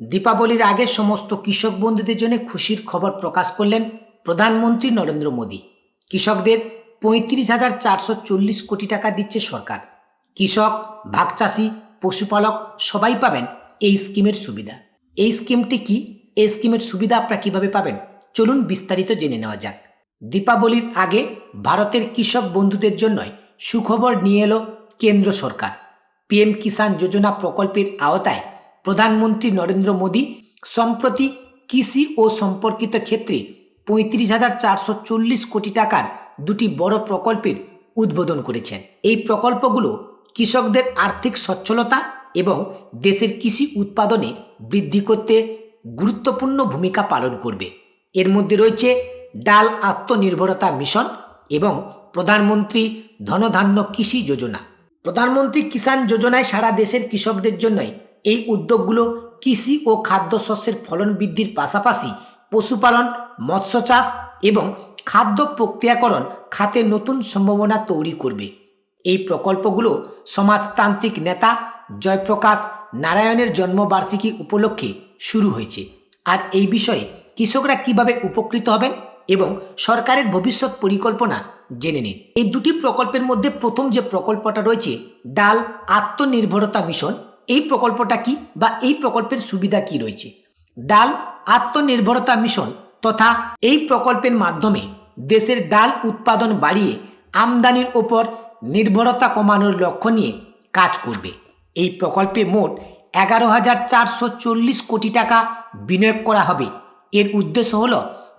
দীপাবলির আগে সমস্ত কৃষক বন্ধুদের জন্য খুশির খবর প্রকাশ করলেন প্রধানমন্ত্রী নরেন্দ্র মোদী। কৃষকদের ৩৫,৪৪০ কোটি টাকা দিচ্ছে সরকার। কৃষক, ভাগ চাষি, পশুপালক সবাই পাবেন এই স্কিমের সুবিধা। এই স্কিমটি কি, এই স্কিমের সুবিধা আপনারা কীভাবে পাবেন, চলুন বিস্তারিত জেনে নেওয়া যাক। দীপাবলির আগে ভারতের কৃষক বন্ধুদের জন্যই সুখবর নিয়ে এলো কেন্দ্র সরকার। পিএম কিষাণ যোজনা প্রকল্পের আওতায় প্রধানমন্ত্রী নরেন্দ্র মোদী সম্প্রতি কৃষি ও সম্পর্কিত ক্ষেত্রে ৩৫,৪৪০ কোটি টাকার দুটি বড় প্রকল্পের উদ্বোধন করেছেন। এই প্রকল্পগুলো কৃষকদের আর্থিক সচ্ছলতা এবং দেশের কৃষি উৎপাদনে বৃদ্ধি করতে গুরুত্বপূর্ণ ভূমিকা পালন করবে। এর মধ্যে রয়েছে ডাল আত্মনির্ভরতা মিশন এবং প্রধানমন্ত্রী ধনধান্য কৃষি যোজনা। প্রধানমন্ত্রী কিষাণ যোজনায় সারা দেশের কৃষকদের জন্যই এই উদ্যোগগুলো কৃষি ও খাদ্যশস্যের ফলন বৃদ্ধির পাশাপাশি পশুপালন, মৎস্য চাষ এবং খাদ্য প্রক্রিয়াকরণ খাতে নতুন সম্ভাবনা তৈরি করবে। এই প্রকল্পগুলো সমাজতান্ত্রিক নেতা জয়প্রকাশ নারায়ণের জন্মবার্ষিকী উপলক্ষে শুরু হয়েছে। আর এই বিষয়ে কৃষকরা কিভাবে উপকৃত হবেন এবং সরকারের ভবিষ্যৎ পরিকল্পনা জেনে নিন। এই দুটি প্রকল্পের মধ্যে প্রথম যে প্রকল্পটা রয়েছে ডাল আত্মনির্ভরতা মিশন, এই প্রকল্পটা কি বা এই প্রকল্পের সুবিধা কি রয়েছে? ডাল আত্মনির্ভরতা মিশন তথা এই প্রকল্পের মাধ্যমে দেশের ডাল উৎপাদন বাড়িয়ে আমদানির ওপর নির্ভরতা কমানোর লক্ষ্য নিয়ে কাজ করবে। এই প্রকল্পে মোট 11,440 কোটি টাকা বিনিয়োগ করা হবে। এর উদ্দেশ্য হল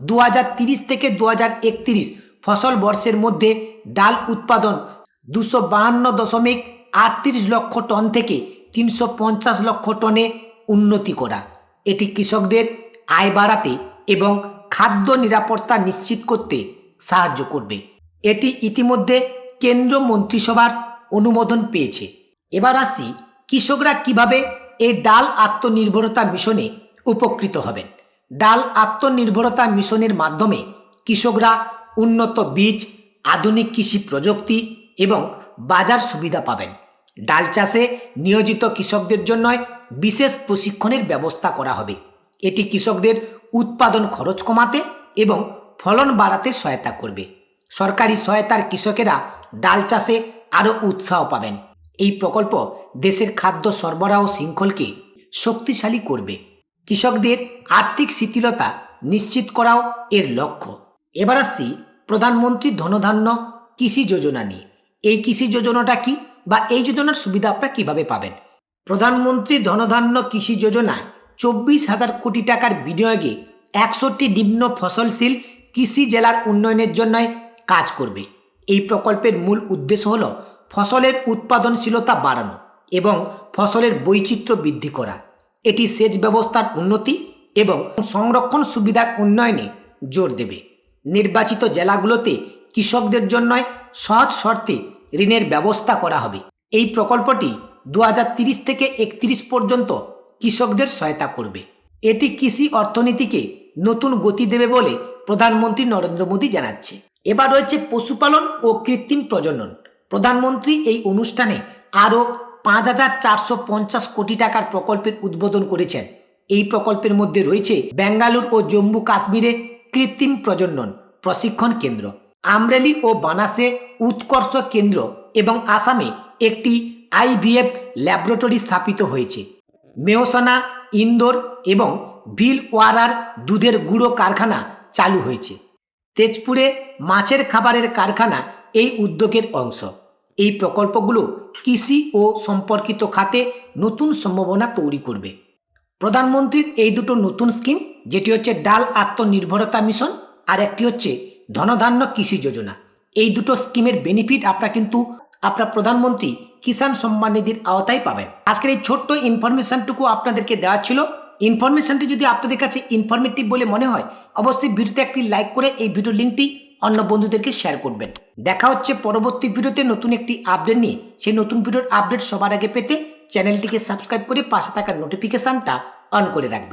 2030 থেকে 2031 ফসল বর্ষের মধ্যে ডাল উৎপাদন 252.38 লক্ষ টন থেকে 350 লক্ষ টনে উন্নতি করা। এটি কৃষকদের আয় বাড়াতে এবং খাদ্য নিরাপত্তা নিশ্চিত করতে সাহায্য করবে। এটি ইতিমধ্যে কেন্দ্র মন্ত্রিসভার অনুমোদন পেয়েছে। এবার আসি কৃষকরা কিভাবে এই ডাল আত্মনির্ভরতা মিশনে উপকৃত হবেন। ডাল আত্মনির্ভরতা মিশনের মাধ্যমে কৃষকরা উন্নত বীজ, আধুনিক কৃষি প্রযুক্তি এবং বাজার সুবিধা পাবেন। ডাল চাষে নিয়োজিত কৃষকদের জন্য বিশেষ প্রশিক্ষণের ব্যবস্থা করা হবে। এটি কৃষকদের উৎপাদন খরচ কমাতে এবং ফলন বাড়াতে সহায়তা করবে। সরকারি সহায়তার কৃষকেরা ডাল চাষে আরও উৎসাহ পাবেন। এই প্রকল্প দেশের খাদ্য সরবরাহ শৃঙ্খলকে শক্তিশালী করবে। কৃষকদের আর্থিক স্থিতিশীলতা নিশ্চিত করাও এর লক্ষ্য। এবার আসছি প্রধানমন্ত্রী ধনধান্য কৃষি যোজনা নিয়ে। এই কৃষি যোজনাটা কি বা এই যোজনার সুবিধা আপনারা কীভাবে পাবেন? প্রধানমন্ত্রী ধনধান্য কৃষি যোজনায় 24,000 কোটি টাকার বিনিয়োগে 61টি নিম্ন ফসলশীল কৃষি জেলার উন্নয়নের জন্য কাজ করবে। এই প্রকল্পের মূল উদ্দেশ্য হল ফসলের উৎপাদনশীলতা বাড়ানো এবং ফসলের বৈচিত্র্য বৃদ্ধি করা। এটি সেচ ব্যবস্থার উন্নতি এবং সংরক্ষণ সুবিধার উন্নয়নে জোর দেবে। নির্বাচিত জেলাগুলোতে কৃষকদের জন্য সহজ শর্তে ঋণের ব্যবস্থা করা হবে। এই প্রকল্পটি 2030 থেকে 31 পর্যন্ত কৃষকদের সহায়তা করবে। এটি কৃষি অর্থনীতিকে নতুন গতি দেবে বলে প্রধানমন্ত্রী নরেন্দ্র মোদী জানাচ্ছে। এবার রয়েছে পশুপালন ও কৃত্রিম প্রজনন। প্রধানমন্ত্রী এই অনুষ্ঠানে আরও 5,450 কোটি টাকার প্রকল্পের উদ্বোধন করেছেন। এই প্রকল্পের মধ্যে রয়েছে বেঙ্গালুরু ও জম্মু কাশ্মীরে কৃত্রিম প্রজনন প্রশিক্ষণ কেন্দ্র, আমরেলি ও বানাসে উৎকর্ষ কেন্দ্র এবং আসামে একটি আইভিএফ ল্যাবরেটরি স্থাপিত হয়েছে। মেহসানা, ইন্দোর এবং ভিলওয়ারার দুধের গুঁড়ো কারখানা চালু হয়েছে। তেজপুরে মাছের খাবারের কারখানা এই উদ্যোগের অংশ। এই প্রকল্পগুলো কৃষি ও সম্পর্কিত খাতে নতুন সম্ভাবনা তৈরি করবে। প্রধানমন্ত্রীর এই দুটো নতুন স্কিম, যেটি হচ্ছে ডাল আত্মনির্ভরতা মিশন আর একটি হচ্ছে ধনধান্য কৃষি যোজনা, এই দুটো স্কিমের বেনিফিট আপনারা কিন্তু আপনার প্রধানমন্ত্রী কিষাণ সম্মান নিধির আওতায় পাবেন। আজকের এই ছোট্ট ইনফরমেশনটুকু আপনাদেরকে দেওয়া ছিল। ইনফরমেশনটি যদি আপনাদের কাছে ইনফরমেটিভ বলে মনে হয়, অবশ্যই ভিডিওতে একটি লাইক করে এই ভিডিও লিঙ্কটি অন্য বন্ধুদেরকে শেয়ার করবেন। দেখা হচ্ছে পরবর্তী ভিডিওতে নতুন একটি আপডেট নিয়ে। সেই নতুন ভিডিওর আপডেট সবার আগে পেতে চ্যানেলটিকে সাবস্ক্রাইব করে পাশে থাকা নোটিফিকেশানটা অন করে রাখবেন।